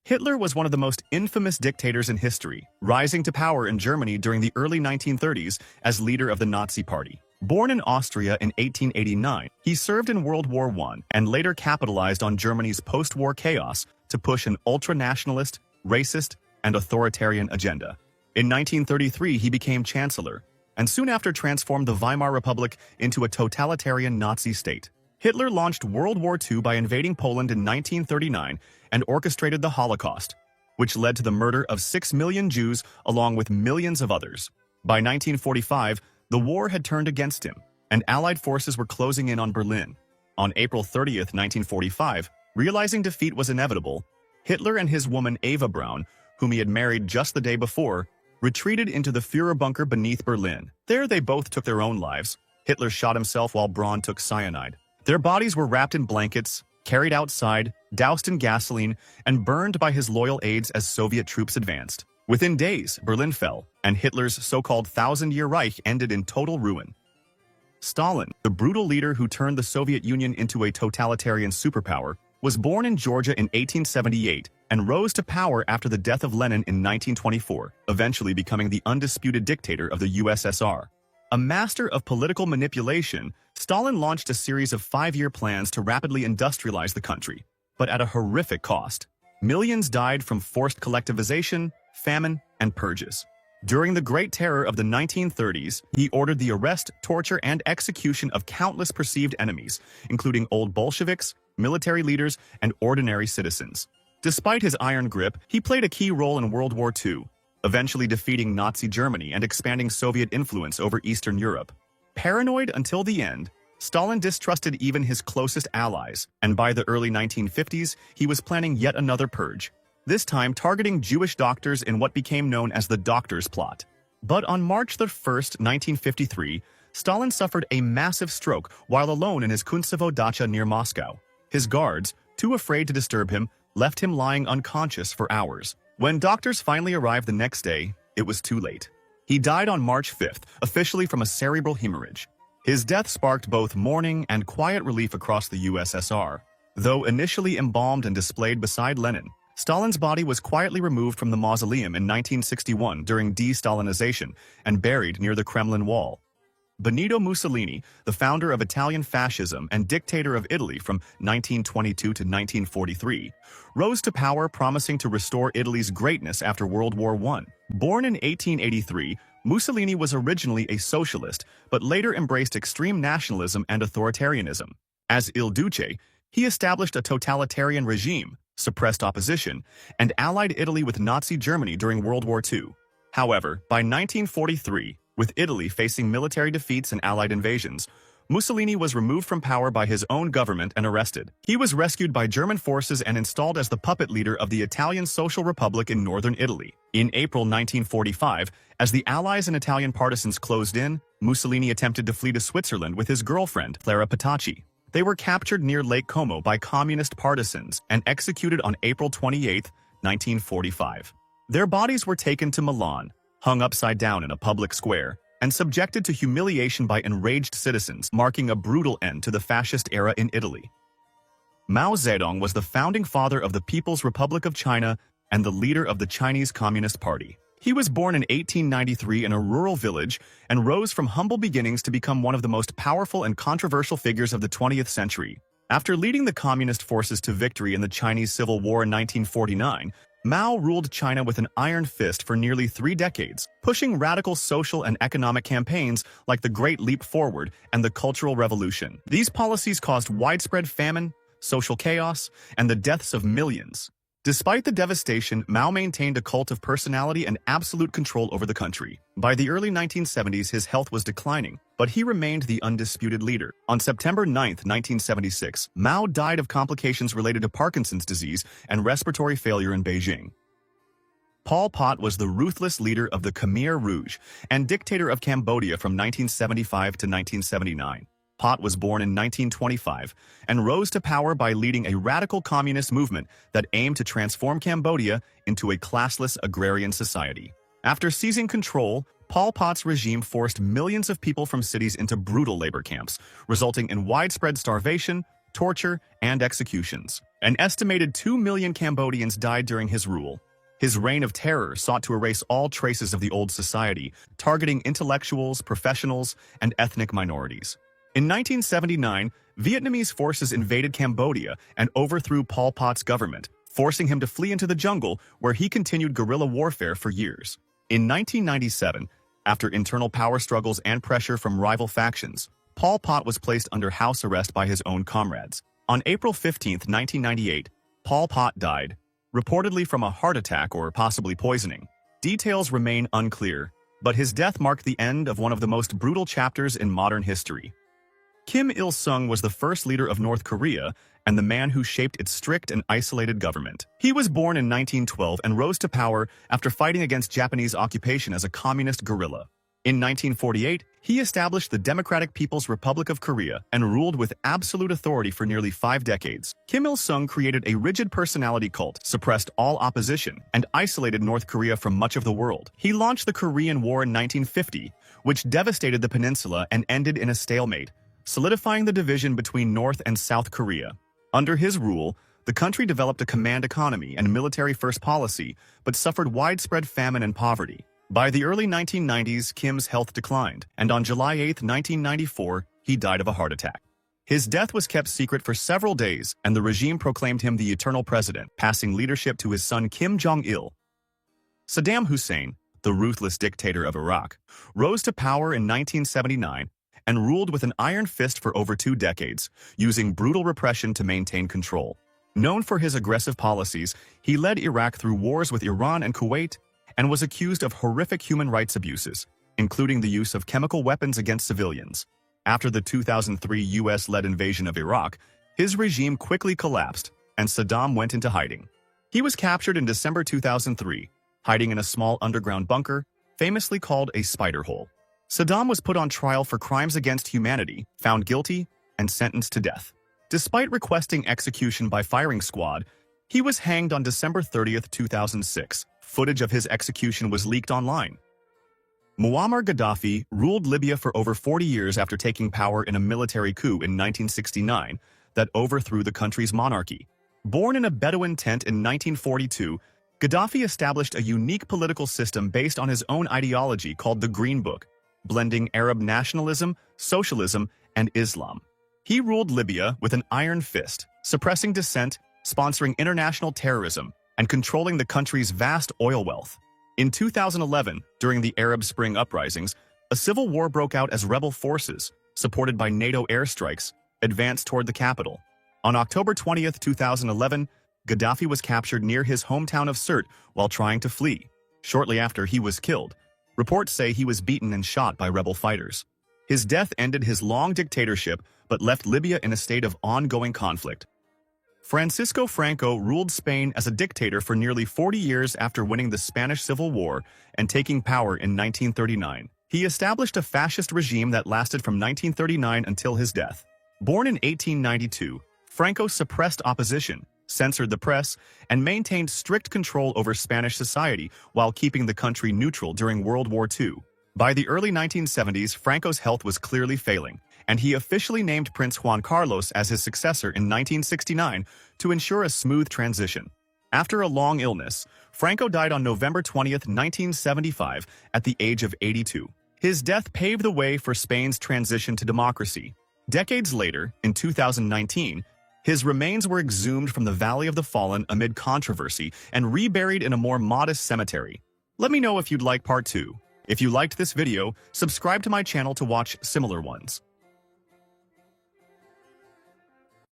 Hitler was one of the most infamous dictators in history, rising to power in Germany during the early 1930s as leader of the Nazi Party. Born in Austria in 1889, he served in World War I and later capitalized on Germany's post-war chaos to push an ultra-nationalist, racist, and authoritarian agenda. In 1933, he became chancellor, and soon after transformed the Weimar Republic into a totalitarian Nazi state. Hitler launched World War II by invading Poland in 1939 and orchestrated the Holocaust, which led to the murder of 6 million Jews along with millions of others. By 1945, the war had turned against him, and Allied forces were closing in on Berlin. On April 30, 1945, realizing defeat was inevitable, Hitler and his woman Eva Braun, whom he had married just the day before, retreated into the Führer bunker beneath Berlin. There they both took their own lives. Hitler shot himself while Braun took cyanide. Their bodies were wrapped in blankets, carried outside, doused in gasoline, and burned by his loyal aides as Soviet troops advanced. Within days, Berlin fell, and Hitler's so-called thousand-year Reich ended in total ruin. Stalin, the brutal leader who turned the Soviet Union into a totalitarian superpower, was born in Georgia in 1878 and rose to power after the death of Lenin in 1924, eventually becoming the undisputed dictator of the USSR. A master of political manipulation, Stalin launched a series of 5-year plans to rapidly industrialize the country, but at a horrific cost. Millions died from forced collectivization, famine, and purges. During the Great Terror of the 1930s, he ordered the arrest, torture, and execution of countless perceived enemies, including old Bolsheviks, military leaders, and ordinary citizens. Despite his iron grip, he played a key role in World War II, eventually defeating Nazi Germany and expanding Soviet influence over Eastern Europe. Paranoid until the end, Stalin distrusted even his closest allies, and by the early 1950s, he was planning yet another purge, this time targeting Jewish doctors in what became known as the Doctors' Plot. But on March 1, 1953, Stalin suffered a massive stroke while alone in his Kuntsevo dacha near Moscow. His guards, too afraid to disturb him, left him lying unconscious for hours. When doctors finally arrived the next day, it was too late. He died on March 5th, officially from a cerebral hemorrhage. His death sparked both mourning and quiet relief across the USSR. Though initially embalmed and displayed beside Lenin, Stalin's body was quietly removed from the mausoleum in 1961 during de-Stalinization and buried near the Kremlin wall. Benito Mussolini, the founder of Italian fascism and dictator of Italy from 1922 to 1943, rose to power promising to restore Italy's greatness after World War I. Born in 1883, Mussolini was originally a socialist, but later embraced extreme nationalism and authoritarianism. As Il Duce, he established a totalitarian regime, suppressed opposition, and allied Italy with Nazi Germany during World War II. However, by 1943, with Italy facing military defeats and Allied invasions, Mussolini was removed from power by his own government and arrested. He was rescued by German forces and installed as the puppet leader of the Italian Social Republic in northern Italy. In April 1945, as the Allies and Italian partisans closed in, Mussolini attempted to flee to Switzerland with his girlfriend, Clara Petacci. They were captured near Lake Como by communist partisans and executed on April 28, 1945. Their bodies were taken to Milan, hung upside down in a public square, and subjected to humiliation by enraged citizens, marking a brutal end to the fascist era in Italy. Mao Zedong was the founding father of the People's Republic of China and the leader of the Chinese Communist Party. He was born in 1893 in a rural village and rose from humble beginnings to become one of the most powerful and controversial figures of the 20th century. After leading the communist forces to victory in the Chinese Civil War in 1949, Mao ruled China with an iron fist for nearly 3 decades, pushing radical social and economic campaigns like the Great Leap Forward and the Cultural Revolution. These policies caused widespread famine, social chaos, and the deaths of millions. Despite the devastation, Mao maintained a cult of personality and absolute control over the country. By the early 1970s, his health was declining, but he remained the undisputed leader. On September 9, 1976, Mao died of complications related to Parkinson's disease and respiratory failure in Beijing. Pol Pot was the ruthless leader of the Khmer Rouge and dictator of Cambodia from 1975 to 1979. Pot was born in 1925 and rose to power by leading a radical communist movement that aimed to transform Cambodia into a classless agrarian society. After seizing control, Pol Pot's regime forced millions of people from cities into brutal labor camps, resulting in widespread starvation, torture, and executions. An estimated 2 million Cambodians died during his rule. His reign of terror sought to erase all traces of the old society, targeting intellectuals, professionals, and ethnic minorities. In 1979, Vietnamese forces invaded Cambodia and overthrew Pol Pot's government, forcing him to flee into the jungle, where he continued guerrilla warfare for years. In 1997, after internal power struggles and pressure from rival factions, Pol Pot was placed under house arrest by his own comrades. On April 15, 1998, Pol Pot died, reportedly from a heart attack or possibly poisoning. Details remain unclear, but his death marked the end of one of the most brutal chapters in modern history. Kim Il-sung was the first leader of North Korea and the man who shaped its strict and isolated government. He was born in 1912 and rose to power after fighting against Japanese occupation as a communist guerrilla. In 1948, he established the Democratic People's Republic of Korea and ruled with absolute authority for nearly 5 decades. Kim Il-sung created a rigid personality cult, suppressed all opposition, and isolated North Korea from much of the world. He launched the Korean War in 1950, which devastated the peninsula and ended in a stalemate, solidifying the division between North and South Korea. Under his rule, the country developed a command economy and military-first policy, but suffered widespread famine and poverty. By the early 1990s, Kim's health declined, and on July 8, 1994, he died of a heart attack. His death was kept secret for several days, and the regime proclaimed him the eternal president, passing leadership to his son Kim Jong-il. Saddam Hussein, the ruthless dictator of Iraq, rose to power in 1979 and ruled with an iron fist for over 2 decades, using brutal repression to maintain control. Known for his aggressive policies, he led Iraq through wars with Iran and Kuwait, and was accused of horrific human rights abuses, including the use of chemical weapons against civilians. After the 2003 US-led invasion of Iraq, his regime quickly collapsed, and Saddam went into hiding. He was captured in December 2003, hiding in a small underground bunker, famously called a spider hole. Saddam was put on trial for crimes against humanity, found guilty, and sentenced to death. Despite requesting execution by firing squad, he was hanged on December 30, 2006. Footage of his execution was leaked online. Muammar Gaddafi ruled Libya for over 40 years after taking power in a military coup in 1969 that overthrew the country's monarchy. Born in a Bedouin tent in 1942, Gaddafi established a unique political system based on his own ideology called the Green Book, blending Arab nationalism, socialism, and Islam. He ruled Libya with an iron fist, suppressing dissent, sponsoring international terrorism, and controlling the country's vast oil wealth. In 2011, during the Arab Spring uprisings, a civil war broke out as rebel forces, supported by NATO airstrikes, advanced toward the capital. On October 20, 2011, Gaddafi was captured near his hometown of Sirte while trying to flee. Shortly after, he was killed. Reports say he was beaten and shot by rebel fighters. His death ended his long dictatorship but left Libya in a state of ongoing conflict. Francisco Franco ruled Spain as a dictator for nearly 40 years after winning the Spanish Civil War and taking power in 1939. He established a fascist regime that lasted from 1939 until his death. Born in 1892, Franco suppressed opposition, censored the press, and maintained strict control over Spanish society while keeping the country neutral during World War II. By the early 1970s, Franco's health was clearly failing, and he officially named Prince Juan Carlos as his successor in 1969 to ensure a smooth transition. After a long illness, Franco died on November 20, 1975, at the age of 82. His death paved the way for Spain's transition to democracy. Decades later, in 2019, his remains were exhumed from the Valley of the Fallen amid controversy and reburied in a more modest cemetery. Let me know if you'd like part 2. If you liked this video, subscribe to my channel to watch similar ones.